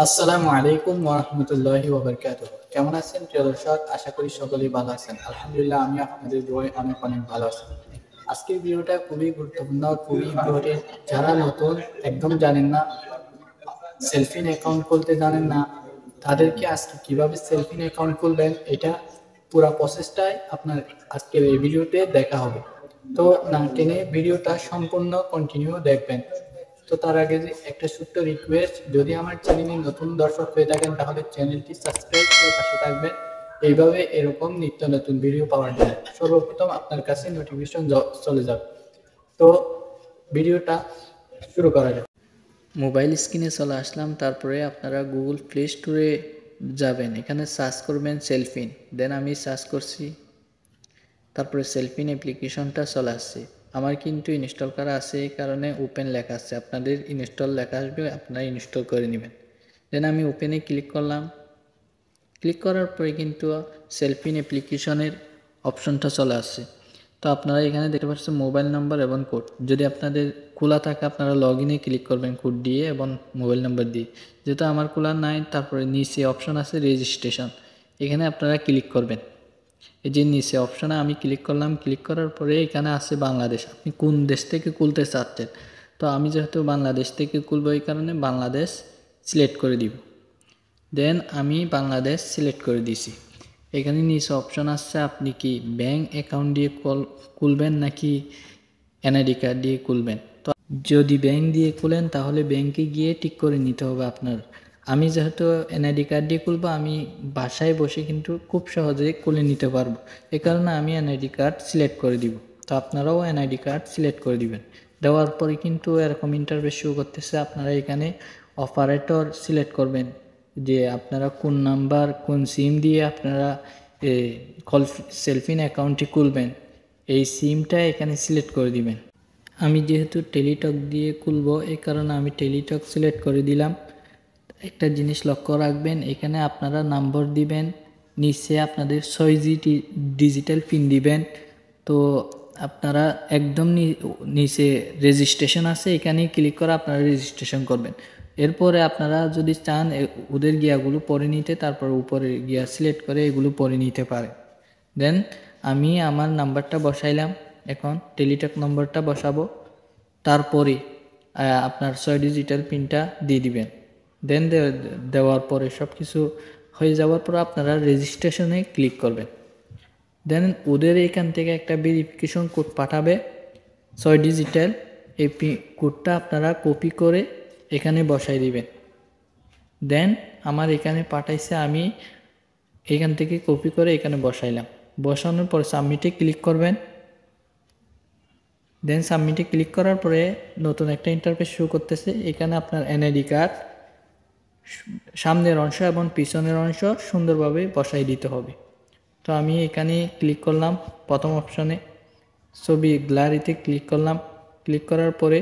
আসসালামু আলাইকুম ওয়া রাহমাতুল্লাহি ওয়া বারাকাতুহু। কেমন আছেন প্রিয় দর্শক? আশা করি সকলেই ভালো আছেন। আলহামদুলিল্লাহ আমি আপনাদের দোয়ায় অনেক ভালো আছি। আজকের ভিডিওটা খুবই গুরুত্বপূর্ণ, খুবই ইম্পর্টেন্ট। যারা নতুন একদম জানেন না, সেলফিন অ্যাকাউন্ট খুলতে জানেন না, তাদেরকে আজকে কিভাবে সেলফিন অ্যাকাউন্ট খুলবেন এটা পুরো প্রসেসটাই আপনার আজকের এই ভিডিওতে দেখা হবে। তো না টেনে ভিডিওটা সম্পূর্ণ কন্টিনিউ দেখবেন। তো তার আগে যে একটা ছোট্ট রিকোয়েস্ট, যদি আমার চ্যানেলে নতুন দর্শক হয়ে থাকেন তাহলে চ্যানেলটি সাবস্ক্রাইব করে পাশে থাকবেন। এইভাবে এরকম নিত্য নতুন ভিডিও পাওয়ার জন্য সর্বপ্রথম আপনার কাছে নোটিফিকেশন চলে যাবে। তো ভিডিওটা শুরু করা যাক। মোবাইল স্ক্রিনে চলে আসলাম, তারপরে আপনারা গুগল প্লে স্টোরে যাবেন, এখানে সার্চ করবেন সেলফিন। দেন আমি সার্চ করছি, তারপরে সেলফিন অ্যাপ্লিকেশনটা চলে আসছে। আমার কিন্তু ইনস্টল করা আছে, এই কারণে ওপেন লেখা আসছে। আপনাদের ইনস্টল লেখা আসবে, আপনারা ইনস্টল করে নেবেন। দেন আমি ওপেনে ক্লিক করলাম। ক্লিক করার পরে কিন্তু সেলফিন অ্যাপ্লিকেশনের অপশনটা চলে আসছে। তো আপনারা এখানে দেখতে পাচ্ছেন মোবাইল নাম্বার এবং কোড। যদি আপনাদের খোলা থাকে আপনারা লগ ইনে ক্লিক করবেন কোড দিয়ে এবং মোবাইল নাম্বার দিয়ে। যেহেতু আমার খোলা নাই, তারপরে নিচে অপশন আছে রেজিস্ট্রেশন, এখানে আপনারা ক্লিক করবেন। এই যে নিচে অপশনে আমি ক্লিক করলাম। ক্লিক করার পরে এখানে আছে বাংলাদেশ, আপনি কোন দেশ থেকে খুলতে চাচ্ছেন। তো আমি যেহেতু বাংলাদেশ থেকে খুলবো, এই কারণে বাংলাদেশ সিলেক্ট করে দিব। দেন আমি বাংলাদেশ সিলেক্ট করে দিছি। এখানে নিচে অপশন আসছে আপনি কি ব্যাংক অ্যাকাউন্ট দিয়ে খুলবেন নাকি এনআইডি কার্ড দিয়ে খুলবেন। তো যদি ব্যাংক দিয়ে খুলেন তাহলে ব্যাংকে গিয়ে ঠিক করে নিতে হবে আপনার। আমি যেহেতু এনআইডি কার্ড দিয়ে খুলবো, আমি বাসায় বসে কিন্তু খুব সহজে খুলে নিতে পারবো। এ কারণে আমি এনআইডি কার্ড সিলেক্ট করে দিব। তো আপনারাও এনআইডি কার্ড সিলেক্ট করে দিবেন। দেওয়ার পরে কিন্তু এরকম ইন্টারফেস শো করতেছে। আপনারা এখানে অপারেটর সিলেক্ট করবেন, যে আপনারা কোন নাম্বার কোন সিম দিয়ে আপনারা সেলফিন অ্যাকাউন্টটি খুলবেন, এই সিমটা এখানে সিলেক্ট করে দিবেন। আমি যেহেতু টেলিটক দিয়ে খুলবো, এই কারণে আমি টেলিটক সিলেক্ট করে দিলাম। একটা জিনিস লক্ষ্য রাখবেন, এখানে আপনারা নম্বর দিবেন, নিচে আপনাদের 6 ডিজিটাল পিন দিবেন। তো আপনারা একদম নিচে রেজিস্ট্রেশন আছে, এখানেই ক্লিক করে আপনারা রেজিস্ট্রেশন করবেন। এরপরে আপনারা যদি চান ওদের গিয়াগুলো পরে নিতে, তারপর উপরে গিয়া সিলেক্ট করে এগুলো পরে নিতে পারে। দেন আমি আমার নাম্বারটা বসাইলাম, এখন টেলিটক নম্বরটা বসাবো। তারপরে আপনার 6 ডিজিটাল পিনটা দিয়ে দিবেন। দেন দেওয়ার পরে সব কিছু হয়ে যাওয়ার পর আপনারা রেজিস্ট্রেশনে ক্লিক করবেন। দেন ওদের এখান থেকে একটা ভেরিফিকেশন কোড পাঠাবে 6 ডিজিটাল। এই কোডটা আপনারা কপি করে এখানে বসাই দিবেন। দেন আমার এখানে পাঠাইছে, আমি এখান থেকে কপি করে এখানে বসাইলাম। বসানোর পরে সাবমিটে ক্লিক করবেন। দেন সাবমিটে ক্লিক করার পরে নতুন একটা ইন্টারফেস শো করতেছে। এখানে আপনার এনআইডি কার্ড সামনের অংশ এবং পিছনের অংশ সুন্দরভাবে বসাই দিতে হবে। তো আমি এখানে ক্লিক করলাম, প্রথম অপশনে ছবি গ্যালারিতে ক্লিক করলাম। ক্লিক করার পরে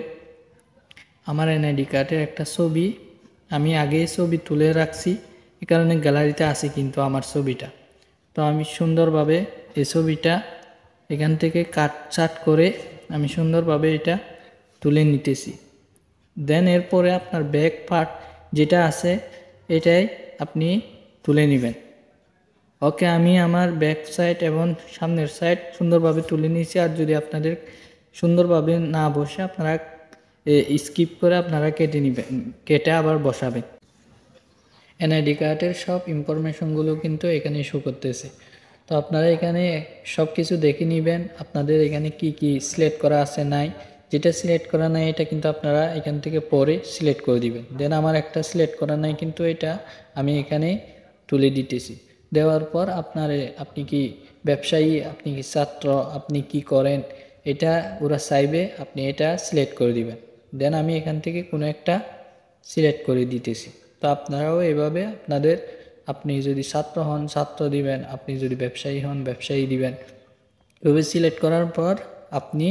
আমার এনআইডি কার্ডের একটা ছবি আমি আগে ছবি তুলে রাখছি, এই কারণে গ্যালারিতে আছে কিন্তু আমার ছবিটা। তো আমি সুন্দরভাবে এই ছবিটা এখান থেকে কাটছাট করে আমি সুন্দরভাবে এটা তুলে নিতেছি। দেন এরপরে আপনার ব্যাক পার্ট যেটা আছে এটাই আপনি তুলে নেবেন। ওকে, আমি আমার ব্যাক সাইড এবং সামনের সাইড সুন্দরভাবে তুলে নিয়েছি। আর যদি আপনাদের সুন্দরভাবে না বসে আপনারা স্কিপ করে আপনারা কেটে নেবেন, কেটে আবার বসাবেন। এনআইডি কার্ডের সব ইনফরমেশনগুলো কিন্তু এখানে শো করতেছে। তো আপনারা এখানে সব কিছু দেখে নেবেন, আপনাদের এখানে কি কি সিলেক্ট করা আছে নাই। যেটা সিলেক্ট করা নাই এটা কিন্তু আপনারা এখান থেকে পরে সিলেক্ট করে দিবেন। দেন আমার একটা সিলেক্ট করা নাই কিন্তু এটা আমি এখানে তুলে দিতেছি। দেওয়ার পর আপনি কি ব্যবসায়ী, আপনি কি ছাত্র, আপনি কি করেন, এটা ওরা চাইবে, আপনি এটা সিলেক্ট করে দিবেন। দেন আমি এখান থেকে কোনো একটা সিলেক্ট করে দিতেছি। তো আপনারাও এভাবে আপনি যদি ছাত্র হন ছাত্র দিবেন, আপনি যদি ব্যবসায়ী হন ব্যবসায়ী দিবেন। এভাবে সিলেক্ট করার পর আপনি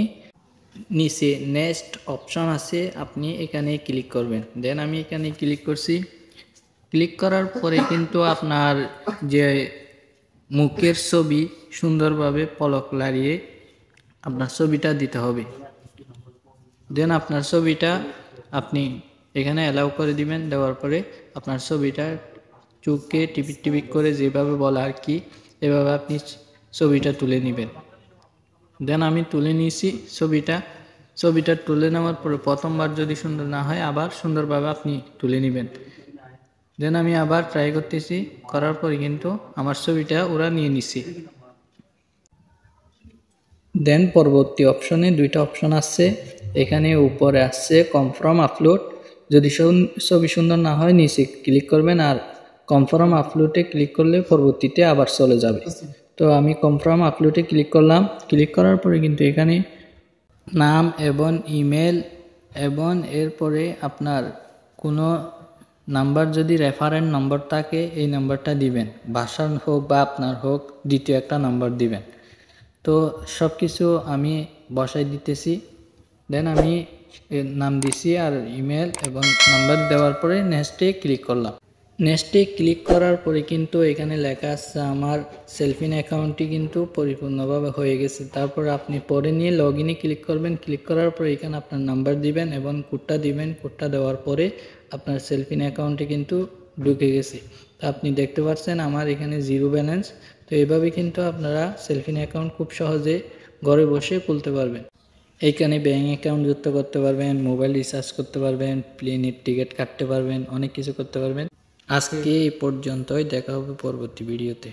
নিচে নেক্সট অপশন আছে, আপনি এখানে ক্লিক করবেন। দেন আমি এখানে ক্লিক করছি। ক্লিক করার পরে কিন্তু আপনার যে মুখের ছবি সুন্দরভাবে পলক লাড়িয়ে আপনার ছবিটা দিতে হবে। দেন আপনার ছবিটা আপনি এখানে অ্যালাউ করে দিবেন। দেওয়ার পরে আপনার ছবিটা চোখকে টিপিক টিপিক করে যেভাবে বলা আর কি এভাবে আপনি ছবিটা তুলে নেবেন। দেন আমি তুলে নিয়েছি ছবিটা তুলে নেওয়ার পরে প্রথমবার যদি সুন্দর না হয় আবার সুন্দরভাবে আপনি তুলে নেবেন। দেন আমি আবার ট্রাই করতেছি, করার পরে কিন্তু আমার ছবিটা ওরা নিয়ে নিছি। দেন পরবর্তী অপশনে দুইটা অপশন আসছে, এখানে উপরে আসছে কনফার্ম আপলোড। যদি ছবি সুন্দর না হয় নিচে ক্লিক করবেন, আর কনফার্ম আপলোডে ক্লিক করলে পরবর্তীতে আবার চলে যাবে। তো আমি কনফার্ম আপলোডে ক্লিক করলাম। ক্লিক করার পরে কিন্তু এখানে নাম এবং ইমেল এবং এরপরে আপনার কোনো নাম্বার যদি রেফারেন্স নম্বর থাকে এই নাম্বারটা দিবেন, বাসার হোক বা আপনার হোক, দ্বিতীয় একটা নাম্বার দিবেন। তো সব কিছু আমি বসাই দিতেছি। দেন আমি নাম দিছি আর ইমেল এবং নাম্বার দেওয়ার পরে নেক্সটে ক্লিক করলাম। নেক্সটে ক্লিক করার পরে কিন্তু এখানে লেখা আছে আমার সেলফিন অ্যাকাউন্টটি কিন্তু পরিপূর্ণভাবে হয়ে গেছে। তারপর আপনি পরে নিয়ে লগ ইনে ক্লিক করবেন। ক্লিক করার পরে এখানে আপনার নাম্বার দিবেন এবং কোডটা দিবেন। কোডটা দেওয়ার পরে আপনার সেলফিন অ্যাকাউন্টে কিন্তু ঢুকে গেছে। তো আপনি দেখতে পাচ্ছেন আমার এখানে 0 ব্যালেন্স। তো এইভাবে কিন্তু আপনারা সেলফিন অ্যাকাউন্ট খুব সহজে ঘরে বসে খুলতে পারবেন। এইখানে ব্যাঙ্ক অ্যাকাউন্ট যুক্ত করতে পারবেন, মোবাইল রিচার্জ করতে পারবেন, প্লেনের টিকিট কাটতে পারবেন, অনেক কিছু করতে পারবেন। আজকে এই পর্যন্তই, দেখা হবে পরবর্তী ভিডিওতে।